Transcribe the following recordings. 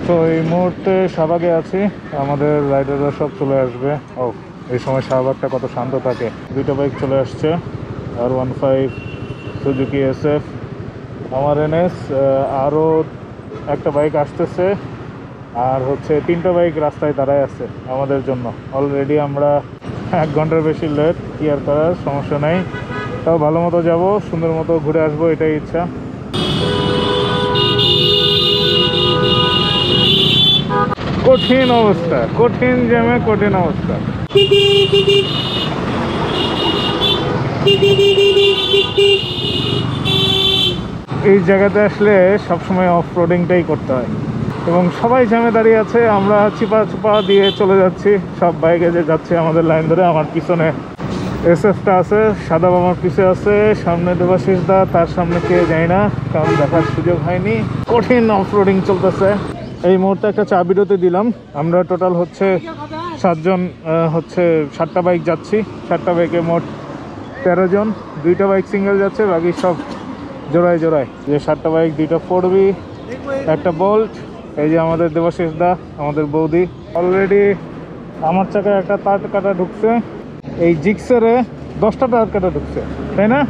তো এই মুহূর্তে শাহবাগে আছি, আমাদের রাইডাররা সব চলে আসবে। ও এই সময় শাহবাগটা কত শান্ত থাকে। দুইটা বাইক চলে আসছে, R15 সুজুকি SF, আমার NS, আরও একটা বাইক আসতেছে, আর হচ্ছে 3টা বাইক রাস্তায় দাঁড়ায় আছে আমাদের জন্য। অলরেডি আমরা 1 ঘন্টার বেশি লেট, কি আর করার, সমস্যা নেই। তাও ভালো মতো যাবো, সুন্দর মতো ঘুরে আসবো, এটাই ইচ্ছা। কঠিন অবস্থা, কঠিন জ্যামে কঠিন অবস্থা। এই জায়গাতে আসলে সবসময় অফ রোডিংটাই করতে হয়, এবং সবাই জ্যামে দাঁড়িয়ে আছে। আমরা চিপা চিপা দিয়ে চলে যাচ্ছি, সব বাইকে যে যাচ্ছে আমাদের লাইন ধরে। আমার পিছনে SF-টা আছে, সাদা আমার পিছে আছে, সামনে দেবাশিস দা, তার সামনে কে যাই না, কারণ দেখার সুযোগ হয়নি। কঠিন অফ রোডিং চলতেছে। এই মুহূর্তে একটা চা বিরতি দিলাম। আমরা টোটাল হচ্ছে 7 জন, হচ্ছে 7টা বাইক যাচ্ছি। 7টা বাইকে মোট 13 জন। 2টা বাইক সিঙ্গেল যাচ্ছে, বাকি সব জোড়ায় জোড়ায়। যে 7টা বাইক, 2টা 4B, একটা বোল্ট। এই যে আমাদের দেবাশিস দা, আমাদের বৌদি। অলরেডি আমার চাকায় একটা তার কাটা ঢুকছে। এই জিক্সারে 10টা তার কাটা ঢুকছে, তাই না?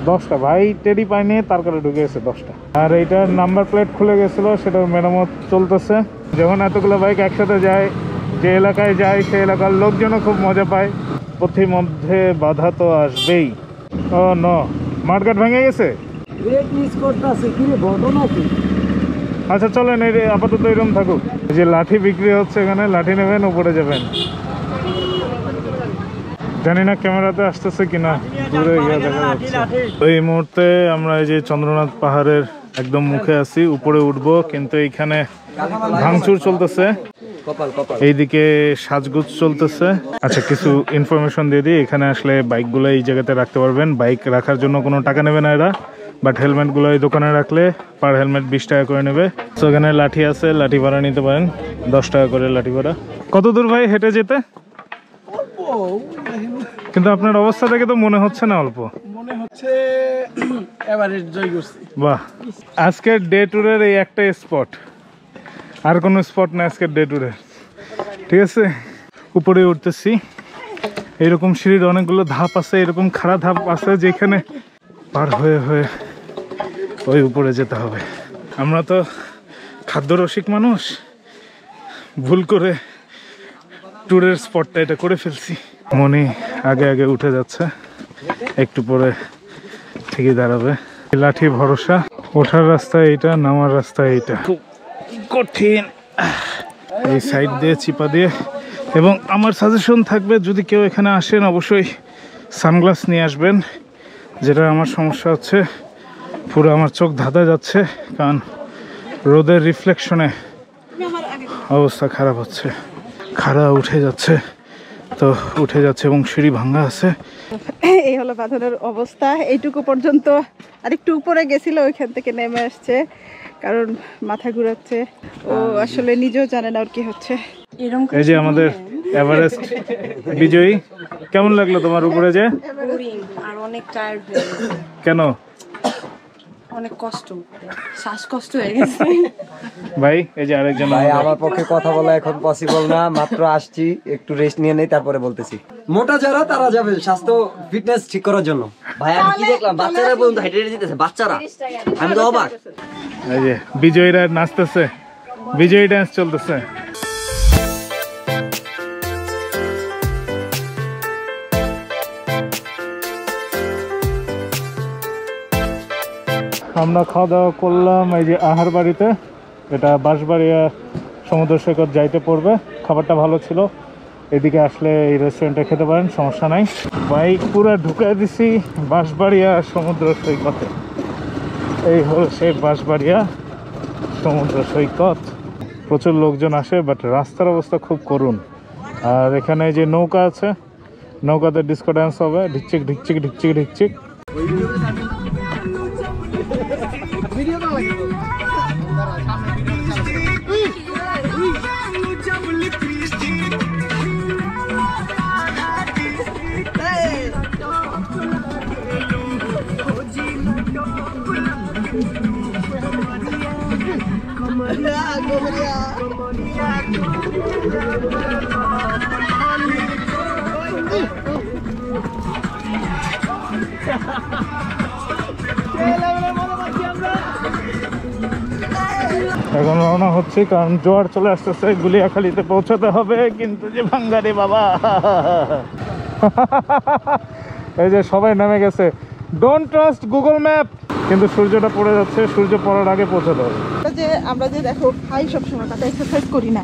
10টা ভাই, টেডি পাইনি, তার কাটা ঢুকে গেছে 10টা। আর এইটার নাম্বার প্লেট খুলে গেছিল, সেটার মেরামত চলতেছে। যখন এতগুলো বাইক একসাথে যায়, যে এলাকায় যায় সেই এলাকার লোকজনও খুব মজা পায়। পথির মধ্যে বাধা তো আসবেই। ও নো, মাঠঘাট ভেঙে গেছে। আচ্ছা চলেন, আপাতত এরকম থাকুক। এই যে লাঠি বিক্রি হচ্ছে এখানে, লাঠি নেবেন, উপরে যাবেন। জানি না ক্যামেরাতে আসতেছে কিনা, দূরে গিয়ে দেখা যাচ্ছে। এই মুহূর্তে আমরা এই যে চন্দ্রনাথ পাহাড়ের একদম মুখে আছি, উপরে উঠবো, কিন্তু এইখানে ভাঙচুর চলতেছে, এইদিকে সাজগুজ চলতেছে। আচ্ছা, কিছু ইনফরমেশন দিয়ে দিই। এখানে আসলে বাইকগুলো এই জায়গাতে রাখতে পারবেন। বাইক রাখার জন্য কোনো টাকা নেবে না এরা, বাট হেলমেটগুলো এই দোকানে রাখলে পার হেলমেট 20 টাকা করে নেবে। তো এখানে লাঠি আছে, লাঠি ভাড়া নিতে পারেন, 10 টাকা করে লাঠি ভাড়া। কত দূর ভাই হেঁটে যেতে? কিন্তু আপনার অবস্থা থেকে তো মনে হচ্ছে না অল্প, মনে হচ্ছে এভারেজ জয় করছি। বাহ, আজকের ডে ট্যুরের এই একটা স্পট, আর কোনো স্পট না আজকের ডে ট্যুরের। ঠিক আছে, উপরে উঠতেছি। এরকম সিঁড়ির অনেকগুলো ধাপ আছে, এরকম খাড়া ধাপ আছে যেখানে পার হয়ে হয়ে ওই উপরে যেতে হবে। আমরা তো খাদ্যরসিক মানুষ, ভুল করে ট্যুরের স্পটটা এটা করে ফেলছি। মনি আগে আগে উঠে যাচ্ছে, একটু পরে ঠিকই দাঁড়াবে। লাঠি ভরসা, ওঠার রাস্তা এইটা, নামার রাস্তা এইটা, খুব কঠিন। এই সাইড দিয়ে চিপা দিয়ে। এবং আমার সাজেশন থাকবে, যদি কেউ এখানে আসেন অবশ্যই সানগ্লাস নিয়ে আসবেন। যেটা আমার সমস্যা হচ্ছে, পুরো আমার চোখ ধাঁধা যাচ্ছে, কারণ রোদের রিফ্লেকশনে অবস্থা খারাপ হচ্ছে। খাড়া উঠে যাচ্ছে, তো উঠে যাচ্ছে এবং সিঁড়ি ভাঙা আছে। এই হলো বাঁধনের অবস্থা। এইটুকু পর্যন্ত, আরেকটু উপরে গেছিল, ওইখান থেকে নেমে আসছে, কারণ মাথা ঘুরাচ্ছে। ও আসলে নিজেও জানে না ওর কি হচ্ছে। এই যে আমাদের এভারেস্ট বিজয়ী, কেমন লাগলো তোমার উপরে যে? আর অনেক টায়ার্ড, কেন? অনেক কষ্ট, শ্বাসকষ্ট হয়ে গেছে ভাই। এই যে আরেকজন ভাই, আমার পক্ষে কথা বলা এখন পসিবল না, মাত্র আসছি, একটু রেস্ট নিয়ে নেই, তারপরে বলতেছি। মোটা যারা তারা যাবে স্বাস্থ্য ফিটনেস ঠিক করার জন্য। ভাই আমি কি দেখলাম, বাচ্চারা পর্যন্ত হেঁটে হেঁটে যেতেছে, বাচ্চারা, আমি তো অবাক। এই যে বিজয়ীরা নাচতেছে, বিজয়ী ডান্স চলতেছে। আমরা খাওয়া দাওয়া করলাম এই যে আহার বাড়িতে, এটা বাঁশবাড়িয়া সমুদ্র সৈকত যাইতে পড়বে। খাবারটা ভালো ছিল, এদিকে আসলে এই রেস্টুরেন্টে খেতে পারেন, সমস্যা নাই। বাইক পুরো ঢুকাই দিছি বাঁশবাড়িয়া সমুদ্র সৈকতে। এই হলো সেই বাঁশবাড়িয়া সমুদ্র সৈকত। প্রচুর লোকজন আসে, বাট রাস্তার অবস্থা খুব করুণ। আর এখানে যে নৌকা আছে, নৌকাতে ডিস্কো ডান্স হবে, ঢিকচিক ঢিকচিক ঢিকচিক ঢিকচিক। এখন রওনা হচ্ছে, কারণ জোয়ার চলে আসতেছে, গুলিয়াখালীতে পৌঁছাতে হবে। কিন্তু যে ভাঙ্গারে বাবা, এই যে সবাই নেমে গেছে। Don't trust Google map. কিন্তু সূর্যটা পড়ে যাচ্ছে, সূর্য পড়ার আগে পৌঁছাতে হবে। আমরা যে দেখো খাই সবসময়, তাতে এক্সারসাইজ করি না,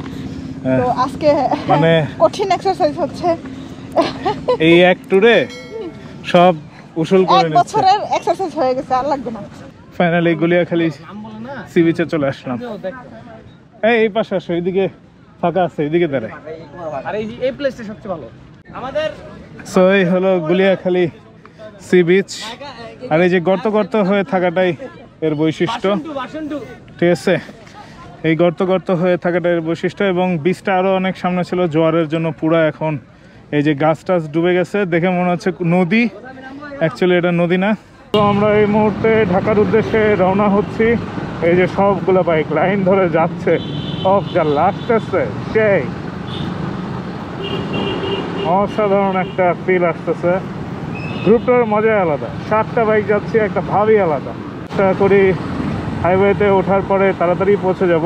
তো আজকে মানে কঠিন এক্সারসাইজ হচ্ছে। এই এক ট্যুরে সব উসুল করে এক নিচ্ছে। বছরের এক্সারসাইজ হয়ে গেছে, আর লাগবে না। ফাইনালি গুলিয়াখালী সি বিচে চলে আসলাম। এই পাশে আসো, এইদিকে ফাঁকা আছে, এইদিকে দাঁড়ায়। আর এই প্লেসটা সবচেয়ে ভালো আমাদের। সো এই হলো গুলিয়াখালী সি বিচ। আর এই যে গর্ত গর্ত হয়ে থাকাটাই এর বৈশিষ্ট্য, ঠিক আছে? এই গর্ত গর্ত হয়ে থাকাটা এর বৈশিষ্ট্য। এবং বিচটা আরও অনেক সামনে ছিল, জোয়ারের জন্য পুরো এখন এই যে গাছ টাছ ডুবে গেছে, দেখে মনে হচ্ছে নদী, অ্যাকচুয়ালি এটা নদী না। তো আমরা এই মুহূর্তে ঢাকার উদ্দেশ্যে রওনা হচ্ছি। এই যে সবগুলো বাইক লাইন ধরে যাচ্ছে, অফ যা লাগতেছে, সেই অসাধারণ একটা ফিল আসতেছে। গ্রুপটার মজাই আলাদা, 7টা বাইক যাচ্ছে, একটা ভাবই আলাদা। আশা করি হাইওয়েতে ওঠার পরে তাড়াতাড়ি পৌঁছে যাব।